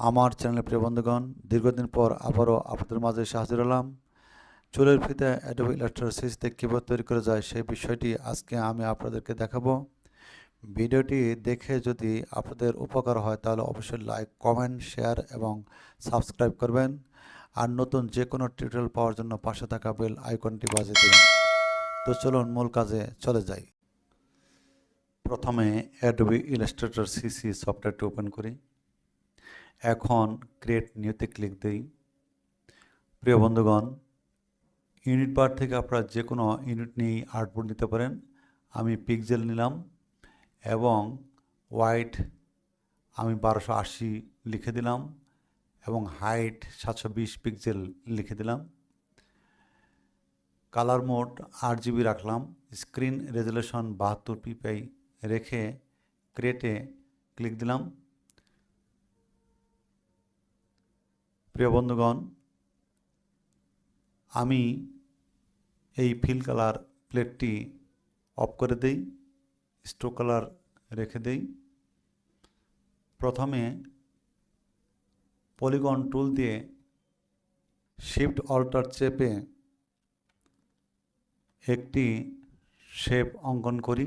আমার চ্যানেলের প্রিয় বন্ধুগণ, দীর্ঘদিন পর আবারও আপনাদের মাঝে এসে হাজির হলাম। চুলের ফিতে অ্যাডোবি ইলাস্ট্রেটর সিরিজতে কীভাবে তৈরি করা যায় সেই বিষয়টি আজকে আমি আপনাদেরকে দেখাবো। ভিডিওটি দেখে যদি আপনাদের উপকার হয় তাহলে অবশ্যই লাইক, কমেন্ট, শেয়ার এবং সাবস্ক্রাইব করবেন। আর নতুন যে কোনো টিউটোরিয়াল পাওয়ার জন্য পাশে থাকা বেল আইকনটি বাজিয়ে দিন। তো চলুন মূল কাজে চলে যাই। প্রথমে অ্যাডোবি ইলাস্ট্রেটর সিসি সফটওয়্যারটি ওপেন করি। এখন ক্রিয়েট নিউতে ক্লিক দিই। প্রিয় বন্ধুগণ, ইউনিট বার থেকে আপনারা যে কোনো ইউনিট নিয়েই আউটপুট নিতে পারেন। আমি পিক্সেল নিলাম এবং ওয়াইড আমি 1280 লিখে দিলাম এবং হাইট 720 পিক্সেল লিখে দিলাম। কালার মোড 8GB রাখলাম। স্ক্রিন রেজুলেশন 72 ppi রেখে ক্রিয়েটে ক্লিক দিলাম। প্রিয় বন্ধুগণ, আমি এই ফিল কালার প্লেটটি অফ করে দেই, স্ট্রোক কালার রেখে দেই। প্রথমে পলিগন টুল দিয়ে শিফট অল্টার চেপে একটি শেপ অঙ্কন করি।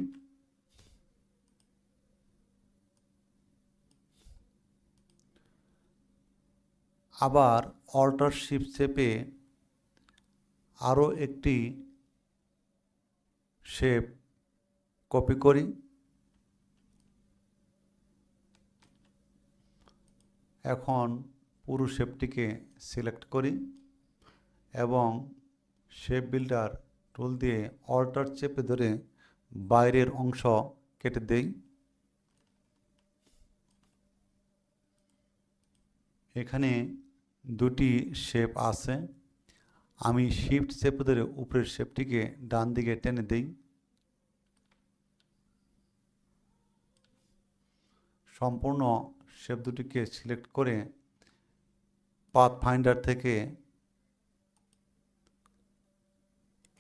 আবার অল্টার শিফট চেপে আরও একটি শেপ কপি করি। এখন পুরো শেপটিকে সিলেক্ট করি এবং শেপ বিল্ডার টুল দিয়ে অল্টার চেপে ধরে বাইরের অংশ কেটে দেই। এখানে দুটি শেপ আছে। আমি শিফট চেপে ধরে উপরের শেপটিকে ডান দিকে টেনে দেই। সম্পূর্ণ শেপ দুটিকে সিলেক্ট করে পাথ ফাইন্ডার থেকে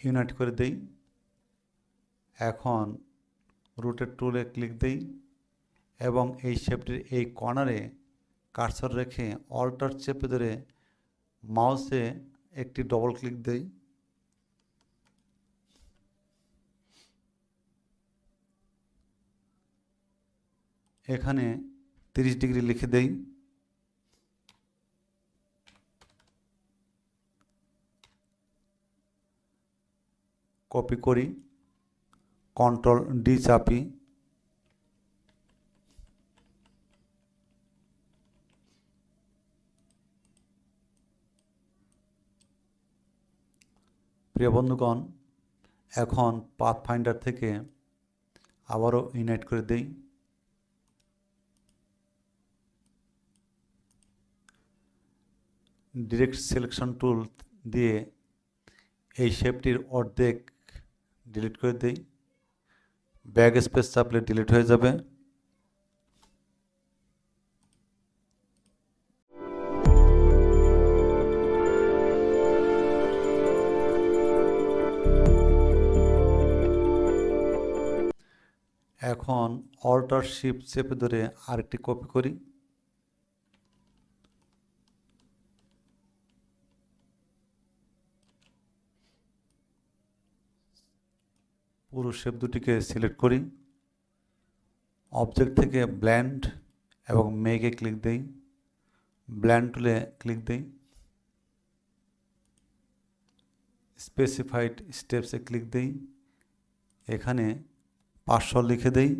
ইউনাইট করে দেই। এখন রুটের টুলে ক্লিক দেই এবং এই শেপটির এই কর্নারে কার্সর রেখে অল্টার চেপে ধরে মাউসে একটি ডবল ক্লিক দেই। এখানে 30 ডিগ্রি লিখে দেই। কপি করি, কন্ট্রোল ডি চাপি, প্রিয় বন্ধুগণ, এখন পাথ ফাইন্ডার থেকে আবারও ইউনাইট করে দেই। ডিরেক্ট সিলেকশন টুল দিয়ে এই শেপটির অর্ধেক ডিলিট করে দেই। ব্যাক স্পেস চাপলে ডিলিট হয়ে যাবে। এখন অল্টার শিফট চেপে ধরে আরেকটি কপি করি। পুরো শেপ দুটিকে সিলেক্ট করি। অবজেক্ট থেকে ব্লেন্ড এবং মেকে ক্লিক দেই। ব্লেন্ড টুলে ক্লিক দেই। স্পেসিফাইড স্টেপসে ক্লিক দেই। এখানে 500 লিখে দেই।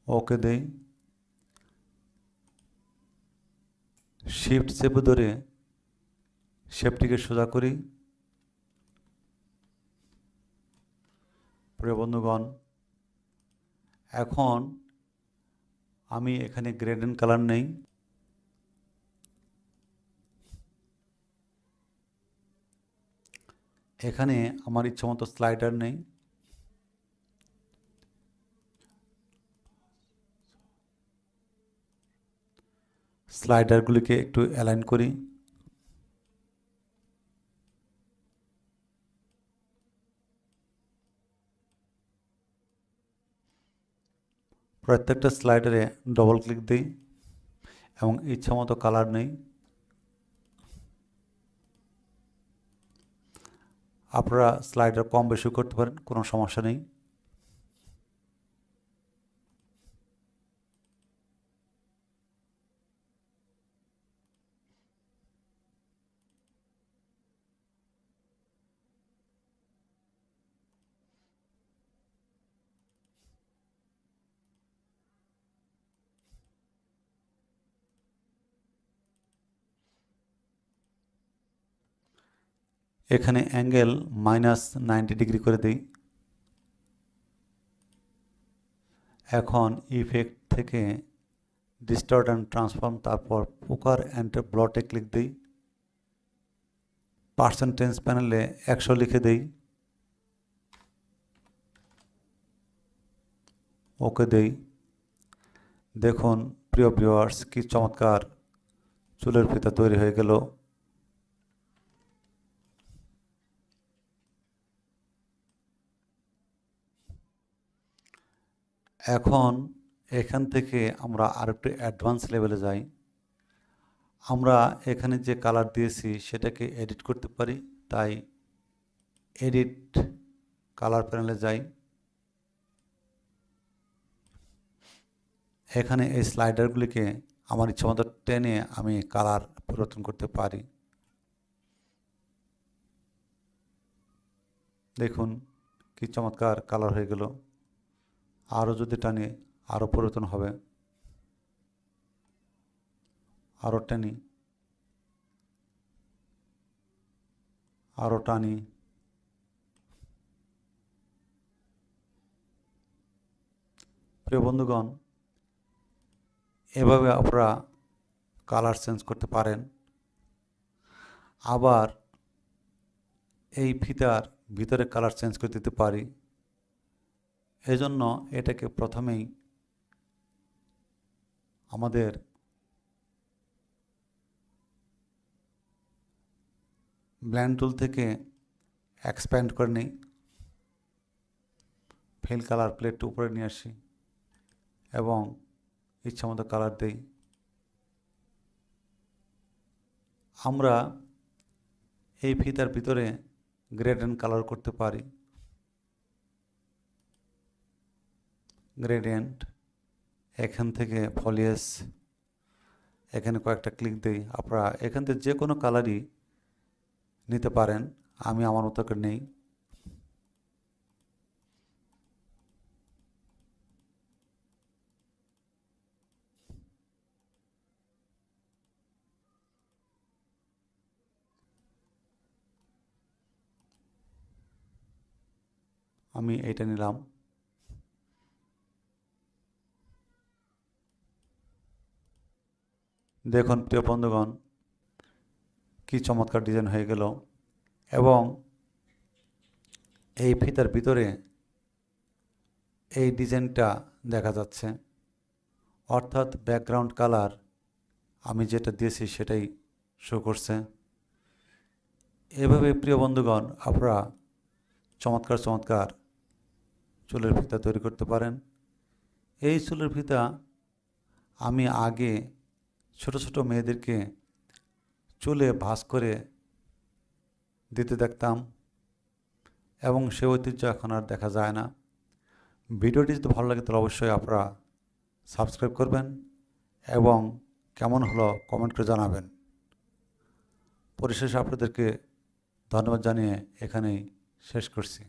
ওকে দেই। শিফট চেপে ধরে শেপটিকে সোজা করি। প্রিয় বন্ধুগণ, এখন আমি এখানে গ্রেডেন্ট কালার নেই। এখানে আমার ইচ্ছামতো স্লাইডার নেই। স্লাইডারগুলিকে একটু অ্যালাইন করি। প্রত্যেকটা স্লাইডারে ডবল ক্লিক দিই এবং ইচ্ছামতো কালার নেই। আপনারা স্লাইডার কম বেশি করতে পারেন, কোনো সমস্যা নেই। এখানে অ্যাঙ্গেল -90 ডিগ্রি করে দিই। এখন ইফেক্ট থেকে ডিস্টর্ট অ্যান্ড ট্রান্সফর্ম, তারপর পোকার অ্যান্ড ব্লটে ক্লিক দিই। পার্সেন্টেজ প্যানেলে 100 লিখে দিই, ওকে দেই। দেখুন প্রিয় ভিউয়ার্স, কি চমৎকার চুলের ফিতা তৈরি হয়ে গেল। এখন এখান থেকে আমরা আরেকটু অ্যাডভান্স লেভেলে যাই। আমরা এখানে যে কালার দিয়েছি সেটাকে এডিট করতে পারি, তাই এডিট কালার প্যানেলে যাই। এখানে এই স্লাইডারগুলিকে আমার ইচ্ছামতো টেনে আমি কালার পরিবর্তন করতে পারি। দেখুন কি চমৎকার কালার হয়ে গেল। আরও যদি টানি আরও পরিবর্তন হবে, আরও টানি, আরও টানি। প্রিয় বন্ধুগণ, এভাবে আপনারা কালার চেঞ্জ করতে পারেন। আবার এই ফিতার ভিতরে কালার চেঞ্জ করে দিতে পারি। এজন্য এটাকে প্রথমেই আমাদের ব্লেন্ড টুল থেকে এক্সপ্যান্ড করে নিই, ফিল কালার প্লেট উপরে নিয়ে আসি এবং ইচ্ছামতো কালার দেই। আমরা এই ফিতার ভিতরে গ্রেডিয়েন্ট কালার করতে পারি। গ্রেডিয়েন্ট, এখান থেকে ফলিয়েস, এখানে কয়েকটা ক্লিক দিই। আপনারা এখান থেকে যে কোনো কালারই নিতে পারেন, আমি আমার মতো করে নেই। আমি এইটা নিলাম। দেখুন প্রিয় বন্ধুগণ, কি চমৎকার ডিজাইন হয়ে গেল। এবং এই ফিতার ভিতরে এই ডিজাইনটা দেখা যাচ্ছে, অর্থাৎ ব্যাকগ্রাউন্ড কালার আমি যেটা দিয়েছি সেটাই শো করছে। এভাবে প্রিয় বন্ধুগণ আপনারা চমৎকার চমৎকার চুলের ফিতা তৈরি করতে পারেন। এই চুলের ফিতা আমি আগে ছোট ছোট মেয়েদেরকে চুলে ভাঁজ করে দিতে দেখতাম এবং সে ঐতিহ্য এখন আর দেখা যায় না। ভিডিওটি যদি ভালো লাগে তাহলে অবশ্যই আপনারা সাবস্ক্রাইব করবেন এবং কেমন হলো কমেন্ট করে জানাবেন। পরিশেষে আপনাদেরকে ধন্যবাদ জানিয়ে এখানেই শেষ করছি।